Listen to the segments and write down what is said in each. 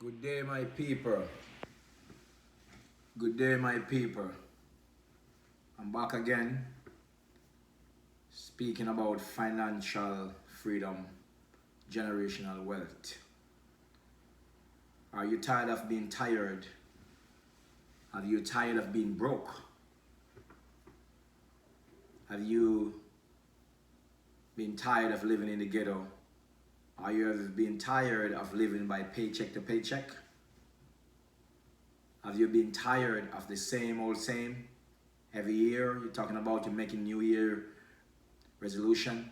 Good day, my people. Good day, my people. I'm back again speaking about financial freedom, generational wealth. Are you tired of being tired? Are you tired of being broke? Have you been tired of living in the ghetto? Are you ever been tired of living by paycheck to paycheck? Have you been tired of the same old same? Every year you're talking about you're making New Year resolution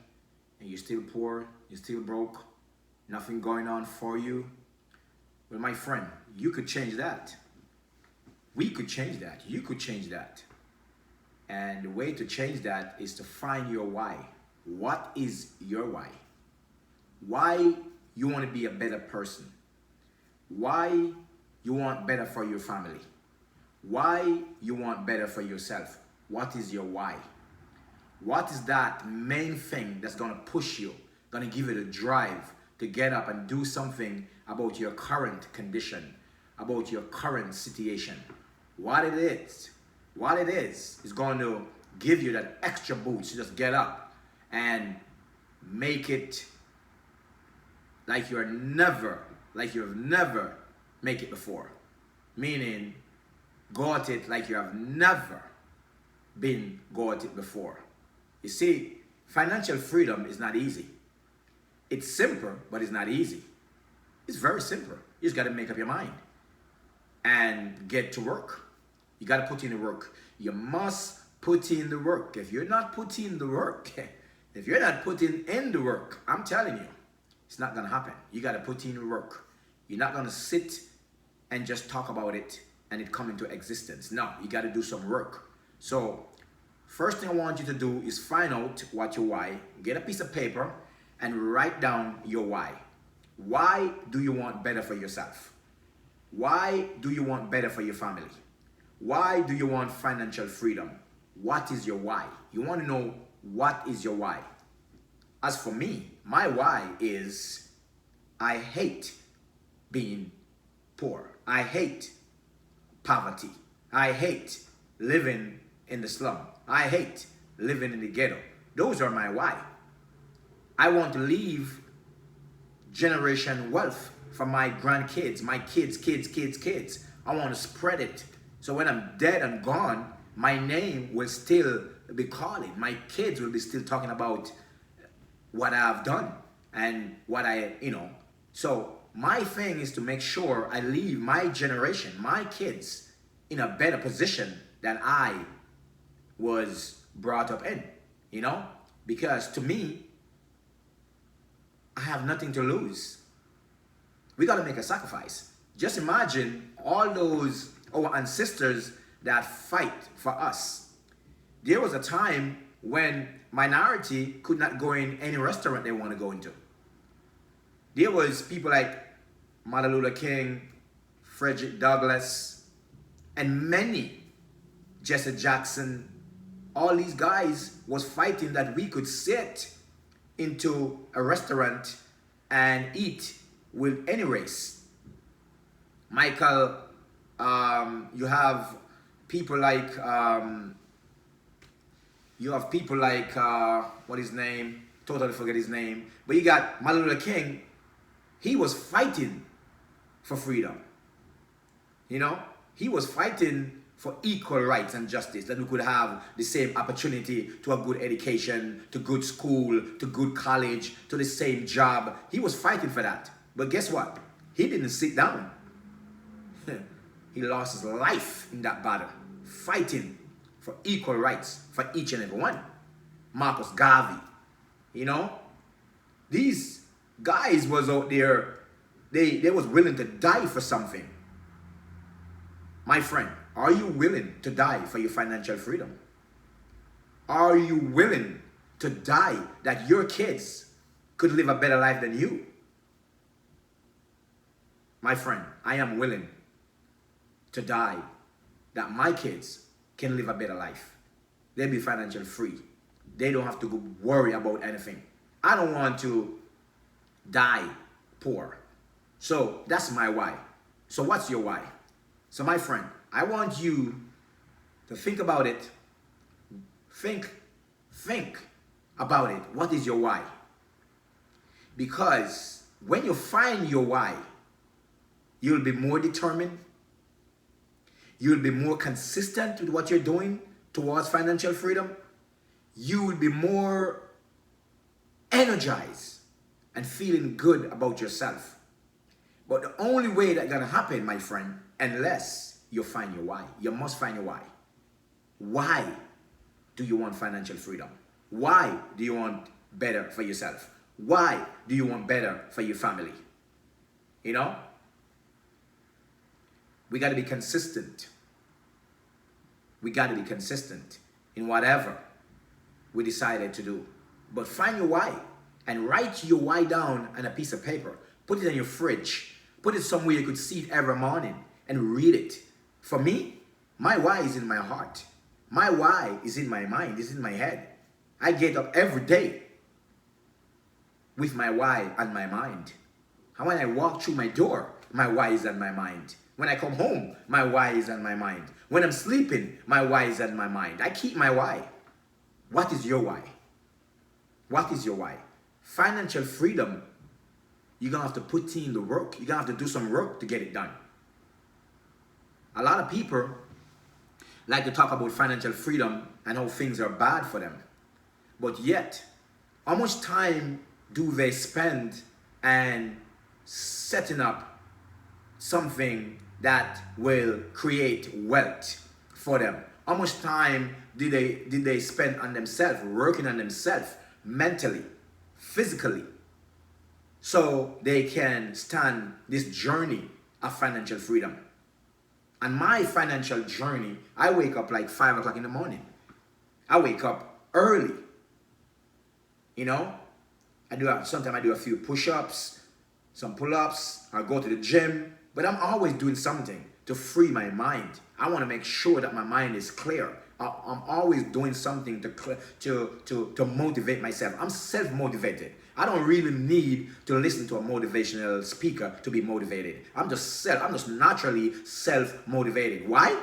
and you're still poor, you're still broke, nothing going on for you. Well, my friend, you could change that. We could change that. You could change that. And the way to change that is to find your why. What is your why? Why you want to be a better person? Why you want better for your family? Why you want better for yourself? What is your why? What is that main thing that's going to push you, going to give you the drive to get up and do something about your current condition, about your current situation? What it is going to give you that extra boost to just get up and make it like you've never make it before. Meaning, go at it like you have never been go at it before. You see, financial freedom is not easy. It's simple, but it's not easy. It's very simple. You just got to make up your mind and get to work. You got to put in the work. You must put in the work. If you're not putting in the work, I'm telling you, it's not going to happen. You got to put in the work. You're not going to sit and just talk about it and it come into existence. No, you got to do some work. So first thing I want you to do is find out what your why. Get a piece of paper and write down your why. Why do you want better for yourself? Why do you want better for your family? Why do you want financial freedom? What is your why? You want to know what is your why. As for me, my why is I hate being poor. I hate poverty. I hate living in the slum. I hate living in the ghetto. Those are my why. I want to leave generation wealth for my grandkids, my kids. I want to spread it. So when I'm dead and gone, my name will still be calling. My kids will be still talking about what I've done and what So my thing is to make sure I leave my generation, my kids, in a better position than I was brought up in, Because to me, I have nothing to lose. We got to make a sacrifice. Just imagine all those our ancestors that fight for us. There was a time when minority could not go in any restaurant they want to go into. There was people like Martin Luther King, Frederick Douglass, and many, Jesse Jackson. All these guys was fighting that we could sit into a restaurant and eat with any race. Michael, you have people like what his name? Totally forget his name. But you got Martin Luther King. He was fighting for freedom. He was fighting for equal rights and justice, that we could have the same opportunity to a good education, to good school, to good college, to the same job. He was fighting for that. But guess what? He didn't sit down. He lost his life in that battle, fighting for equal rights for each and every one. Marcus Garvey, these guys was out there, they was willing to die for something. My friend, are you willing to die for your financial freedom? Are you willing to die that your kids could live a better life than you? My friend, I am willing to die that my kids can live a better life. They'll be financially free. They don't have to worry about anything. I don't want to die poor. So that's my why. So what's your why? So my friend, I want you to think about it. Think about it. What is your why? Because when you find your why, you'll be more determined. You'll be more consistent with what you're doing towards financial freedom. You will be more energized and feeling good about yourself. But the only way that's gonna happen, my friend, unless you find your why. You must find your why. Why do you want financial freedom? Why do you want better for yourself? Why do you want better for your family? You know? We got to be consistent. We got to be consistent in whatever we decided to do. But find your why and write your why down on a piece of paper. Put it in your fridge. Put it somewhere you could see it every morning and read it. For me, my why is in my heart. My why is in my mind, is in my head. I get up every day with my why on my mind. And when I walk through my door, my why is on my mind. When I come home, my why is on my mind. When I'm sleeping, my why is on my mind. I keep my why. What is your why? What is your why? Financial freedom, you're going to have to put in the work. You're going to have to do some work to get it done. A lot of people like to talk about financial freedom and how things are bad for them. But yet, how much time do they spend and setting up something that will create wealth for them? How much time did they spend on themselves, working on themselves mentally, physically, so they can stand this journey of financial freedom? And my financial journey, I wake up like 5 o'clock in the morning. I wake up early. You know, sometimes I do a few push-ups, some pull-ups, I go to the gym, but I'm always doing something to free my mind. I want to make sure that my mind is clear. I'm always doing something to motivate myself. I'm self-motivated. I don't really need to listen to a motivational speaker to be motivated. I'm just naturally self-motivated. Why?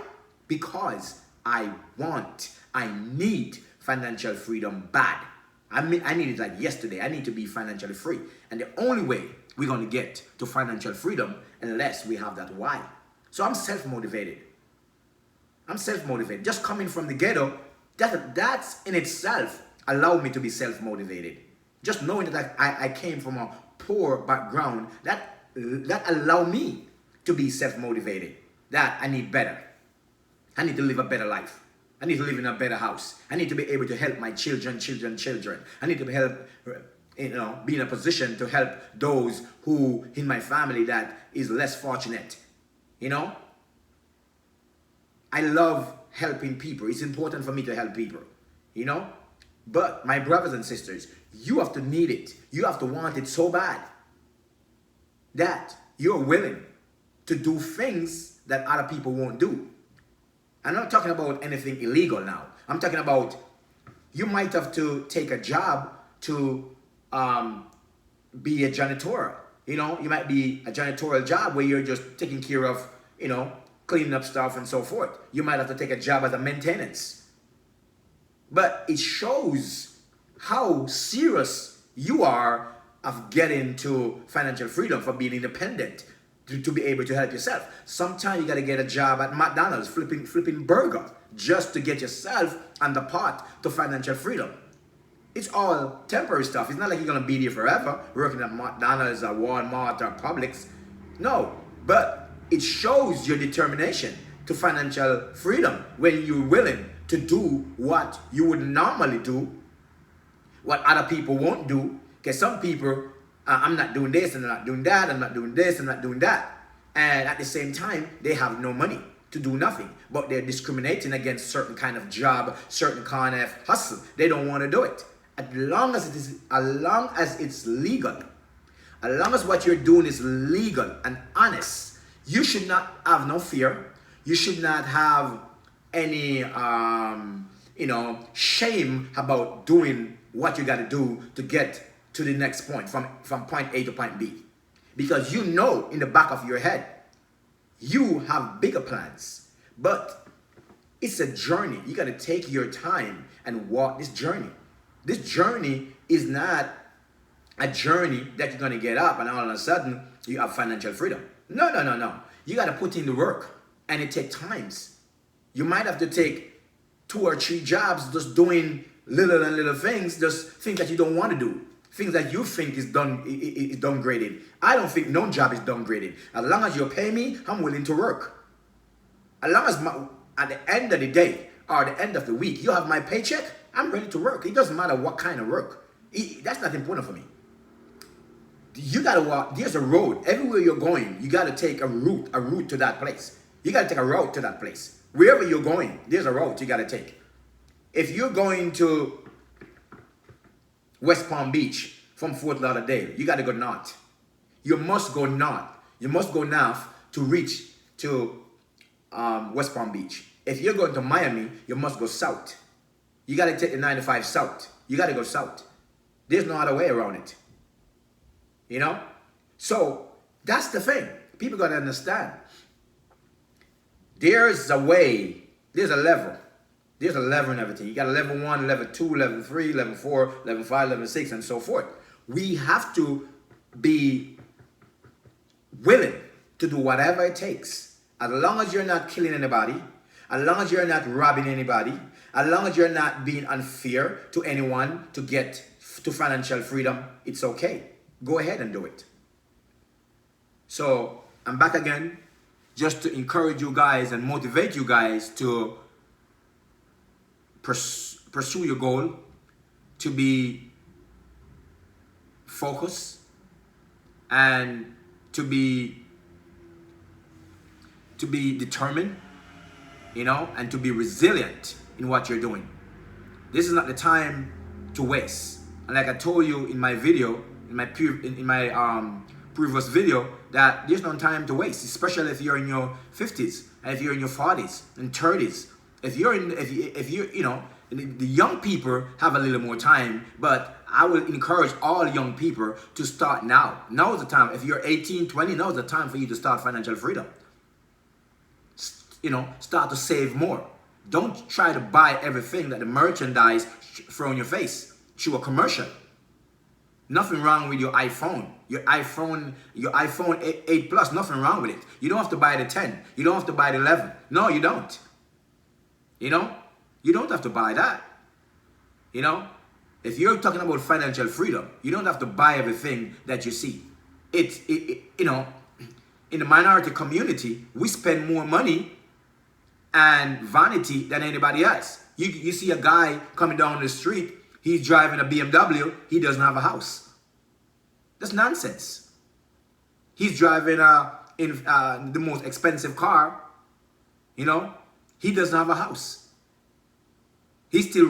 Because I need financial freedom bad. I need it like yesterday. I need to be financially free. And the only way we're going to get to financial freedom unless we have that why. So I'm self-motivated. Just coming from the ghetto, that's in itself allowed me to be self-motivated. Just knowing that I came from a poor background, that allowed me to be self-motivated. That I need better. I need to live a better life. I need to live in a better house. I need to be able to help my children. I need to be in a position to help those who in my family that is less fortunate. You know? I love helping people. It's important for me to help people. You know? But my brothers and sisters, you have to need it. You have to want it so bad that you're willing to do things that other people won't do. I'm not talking about anything illegal now. I'm talking about you might have to take a job to be a janitor. You know, you might be a janitorial job where you're just taking care of, you know, cleaning up stuff and so forth. You might have to take a job as a maintenance. But it shows how serious you are of getting to financial freedom, for being independent, to be able to help yourself. Sometimes you got to get a job at McDonald's flipping burger just to get yourself on the path to financial freedom. It's all temporary stuff. It's not like you're going to be there forever working at McDonald's or Walmart or Publix. No, but it shows your determination to financial freedom when you're willing to do what you would normally do, what other people won't do. Because some people, I'm not doing this and I'm not doing that, I'm not doing this, I'm not doing that. And at the same time, they have no money to do nothing, but they're discriminating against certain kind of job, certain kind of hustle. They don't want to do it. As long as it's legal, as long as what you're doing is legal and honest, you should not have no fear. You should not have any, shame about doing what you got to do to get to the next point, from point A to point B. Because you know in the back of your head You have bigger plans. But it's a journey. You got to take your time and walk this journey. This journey is not a journey that you're going to get up and all of a sudden you have financial freedom. No, no, no, no. You got to put in the work, and it takes times. You might have to take 2 or 3 jobs just doing little and little things, just things that you don't want to do, things that you think is downgraded. I don't think no job is downgraded. As long as you pay me, I'm willing to work. As long as at the end of the day or the end of the week, you have my paycheck, I'm ready to work. It doesn't matter what kind of work. That's not important for me. You gotta walk. There's a road. Everywhere you're going, you gotta take a route to that place. You gotta take a route to that place. Wherever you're going, there's a route you gotta take. If you're going to West Palm Beach from Fort Lauderdale, you gotta go north. You must go north. You must go north to reach to West Palm Beach. If you're going to Miami, you must go south. You gotta take the 95 south. You gotta go south. There's no other way around it. You know? So that's the thing. People gotta understand. There's a way, there's a level. There's a level in everything. You got a level 1, level 2, level 3, level 4, level 5, level 6, and so forth. We have to be willing to do whatever it takes. As long as you're not killing anybody, as long as you're not robbing anybody, as long as you're not being unfair to anyone to get to financial freedom, it's okay. Go ahead and do it. So I'm back again just to encourage you guys and motivate you guys to pursue your goal, to be focused, and to be determined, you know, and to be resilient in what you're doing. This is not the time to waste. And like I told you in my video, in my previous video, that there's no time to waste, especially if you're in your 50s and if you're in your 40s and 30s. If you're you know, the young people have a little more time, but I would encourage all young people to start now. Now is the time. If you're 18, 20, now is the time for you to start financial freedom. You know, start to save more. Don't try to buy everything that the merchandise throw in your face through a commercial. Nothing wrong with your iPhone. Your iPhone 8 Plus, nothing wrong with it. You don't have to buy the 10. You don't have to buy the 11. No, you don't. You know? You don't have to buy that. You know? If you're talking about financial freedom, you don't have to buy everything that you see. You know, in the minority community, we spend more money and vanity than anybody else. You see a guy coming down the street, he's driving a BMW, he doesn't have a house. That's nonsense. He's driving the most expensive car, you know, he doesn't have a house. He's still